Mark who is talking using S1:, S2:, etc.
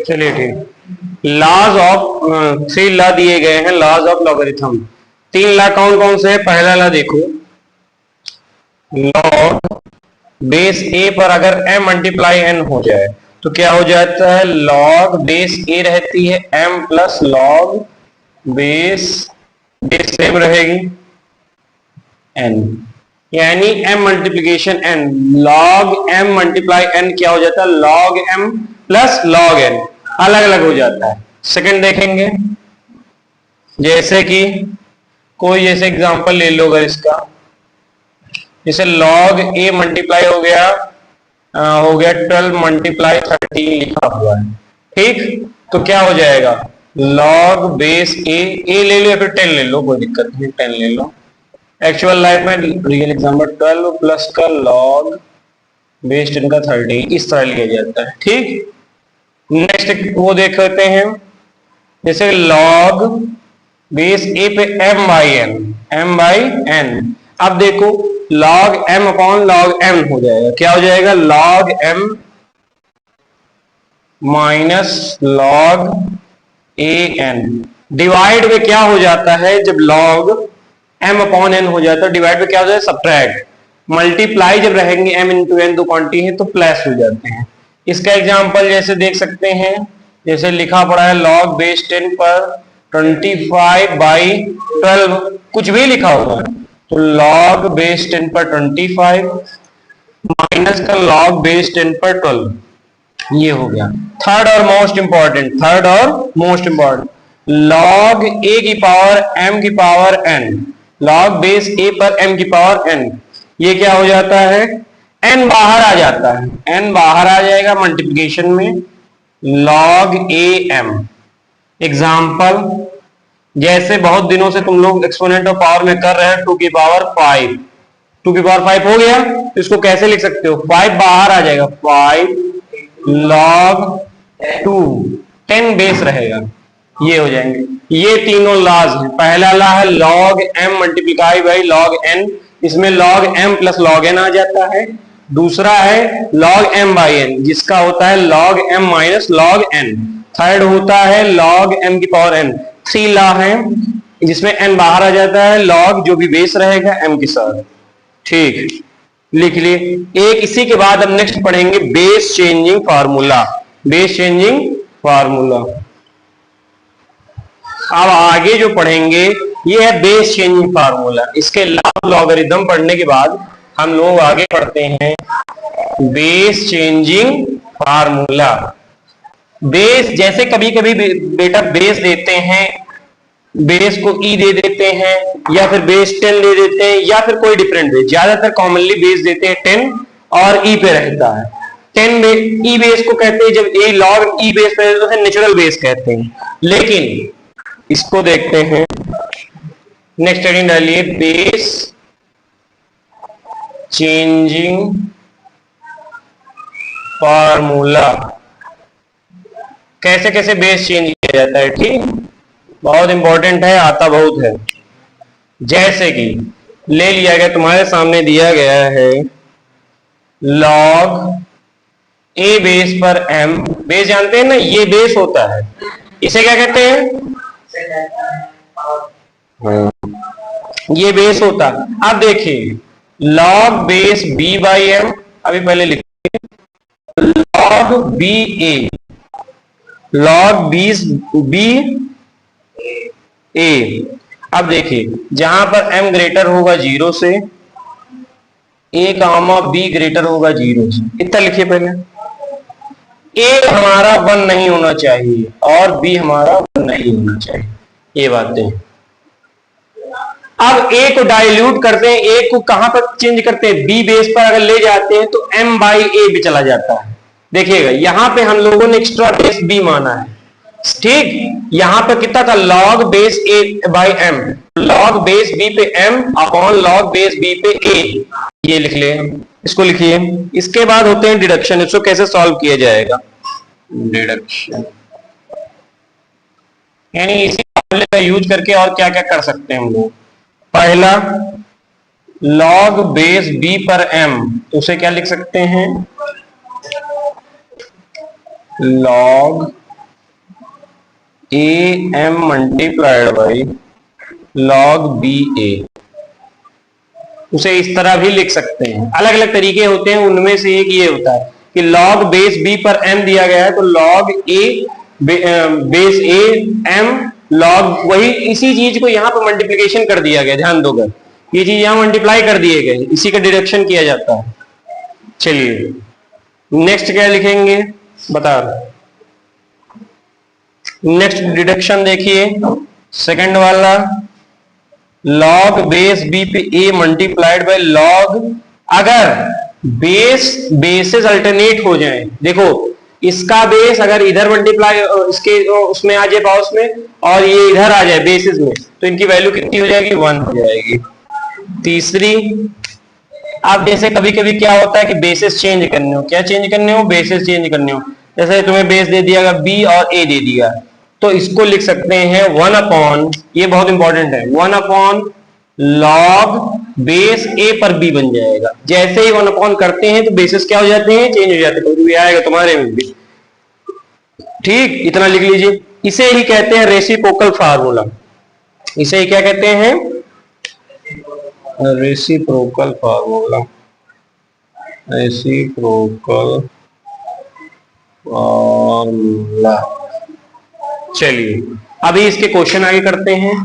S1: चलिए ठीक। Laws of 3 law दिए गए हैं, लॉज ऑफ लॉगरिथम। 3 लॉ कौन कौन से है? पहला लॉ देखो, लॉग बेस ए पर अगर m मल्टीप्लाई n हो जाए तो क्या हो जाता है? लॉग बेस ए रहती है m plus log base same रहेगी n, यानी m multiplication n, log m multiply n क्या हो जाता है? Log m plus log n, अलग अलग हो जाता है। सेकंड देखेंगे, जैसे कि कोई जैसे एग्जांपल ले लो अगर इसका, जैसे लॉग a मल्टीप्लाई हो गया 12 मल्टीप्लाई 13 लिखा हुआ है, ठीक? तो क्या हो जाएगा? लॉग बेस ए ले लो या फिर 10 ले लो, कोई दिक्कत नहीं, 10 ले लो। एक्चुअल लाइफ में रियल एग्जाम्पल 12 प्लस का लॉग बेस 10 का 13 इस तरह लिया जाता है, ठीक? नेक्स्ट वो देख लेते हैं, जैसे लॉग बेस ए पे m बाई n। अब देखो log m upon log m हो जाएगा, क्या हो जाएगा? log m minus log an। Divide में क्या हो जाता है? जब log m अपॉन n हो जाता है, डिवाइड में क्या हो जाता है? सब्ट्रैक्ट। मल्टीप्लाई जब रहेंगे m इंटू n, दो क्वांटिटी है तो प्लस हो जाते हैं। इसका एग्जांपल जैसे देख सकते हैं, जैसे लिखा पड़ा है log बेस 10 पर 25 बाई 12, कुछ भी लिखा हुआ है तो log बेस 10 पर 25 माइनस का log बेस 10 पर 12, ये हो गया। थर्ड और मोस्ट इंपॉर्टेंट, log a की पावर m की power n, log base a पर m की पावर n, ये क्या हो जाता है? n बाहर आ जाता है, n बाहर आ जाएगा मल्टीप्लिकेशन में, log a m। एग्जाम्पल, जैसे बहुत दिनों से तुम लोग एक्सपोनेंट ऑफ पावर में कर रहे हैं 2 की पावर 5, 2 की पावर 5 हो गया तो इसको कैसे लिख सकते हो? 5 बाहर आ जाएगा, 5 log 2, 10 बेस रहेगा, ये हो जाएंगे। ये तीनों लॉज हैं। पहला लॉ है log m multiply by log n, इसमें log m plus log n आ जाता है। दूसरा है log m बाई n, जिसका होता है log m minus log n। Third होता है log m की पावर n। 3 लॉ है जिसमें n बाहर आ जाता है, log जो भी बेस रहेगा m के साथ, ठीक? लिख लिए। एक इसी के बाद हम नेक्स्ट पढ़ेंगे base changing formula, base changing formula. अब आगे जो पढ़ेंगे ये है बेस चेंजिंग फार्मूला। इसके लॉगरिथम पढ़ने के बाद हम लोग आगे पढ़ते हैं बेस चेंजिंग फार्मूला। बेस, जैसे कभी कभी बेटा बेस देते हैं, बेस को ई दे देते हैं या फिर बेस 10 दे देते हैं या फिर कोई डिफरेंट बेस, ज्यादातर कॉमनली बेस देते हैं 10 और ई पे रहता है। 10 ई बेस को कहते हैं, जब ए लॉग ई बेस पे रहता है तो नेचुरल बेस कहते हैं। लेकिन इसको देखते हैं, नेक्स्ट हेडिंग डालिए बेस चेंजिंग फार्मूला। कैसे कैसे बेस चेंज किया जाता है, ठीक? बहुत इंपॉर्टेंट है, आता बहुत है। जैसे कि ले लिया गया, तुम्हारे सामने दिया गया है log a बेस पर m, बेस जानते हैं ना, ये बेस होता है, इसे क्या कहते हैं? ये बेस होता है। अब देखिए log base b by m, अभी पहले लिखिए log b a, log b a। अब देखिए जहां पर m ग्रेटर होगा 0 से, a कामा b ग्रेटर होगा 0 से, इतना लिखिए पहले। a हमारा 1 नहीं होना चाहिए और b हमारा 1 नहीं होना चाहिए, ये बातें। अब a को डाइल्यूट करते हैं, a को कहां पर चेंज करते हैं? b बेस पर अगर ले जाते हैं तो m बाई a भी चला जाता है। देखिएगा यहां पे हम लोगों ने एक्स्ट्रा बेस b माना है, ठीक? यहां पर कितना था? log base a by m, log base b पे m upon log base b पे a, ये लिख ले, इसको लिखिए। इसके बाद होते हैं डिडक्शन, इसको कैसे सॉल्व किया जाएगा? डिडक्शन यानी इसी फॉर्मूले का यूज करके और क्या क्या कर सकते हैं हम लोग। पहला log बेस b पर m, तो उसे क्या लिख सकते हैं? log am multiplied by log ba। उसे इस तरह भी लिख सकते हैं, अलग अलग तरीके होते हैं, उनमें से एक ये होता है कि log बेस b पर m दिया गया है तो log a base a m log, वही इसी चीज को यहां पर मल्टीप्लीकेशन कर दिया गया, ध्यान दोगे ये चीज यहां मल्टीप्लाई कर दिए गए, इसी का डिडक्शन किया जाता है। चलिए नेक्स्ट क्या लिखेंगे बता रहे, नेक्स्ट डिडक्शन देखिए सेकंड वाला, log बेस बी पे ए मल्टीप्लाइड बाय log, अगर बेसेस अल्टरनेट हो जाएं, देखो इसका बेस अगर इधर मल्टीप्लाई इसके उसमें आ जाए पाउस में और ये इधर आ जाए बेसिस में, तो इनकी वैल्यू कितनी हो जाएगी 1 हो जाएगी। तीसरी, अब जैसे कभी कभी क्या होता है कि बेसिस चेंज करने हो, क्या चेंज करने हो, बेसिस चेंज करने हो, जैसे तुम्हें बेस दे दिया बी और ए दे दिया, तो इसको लिख सकते हैं 1 अपॉन, ये बहुत इंपॉर्टेंट है, 1 अपॉन लॉग बेस ए पर बी बन जाएगा। जैसे ही 1 अपॉन करते हैं तो बेसिस क्या हो जाते हैं, चेंज हो जाते हैं, तो ये आएगा तुम्हारे में भी, ठीक, इतना लिख लीजिए। इसे ही कहते हैं रेसिप्रोकल फार्मूला, इसे ही क्या कहते हैं, रेसिप्रोकल फार्मूला, रेसिप्रोकल फार्मूला। चलिए अभी इसके क्वेश्चन आगे करते हैं।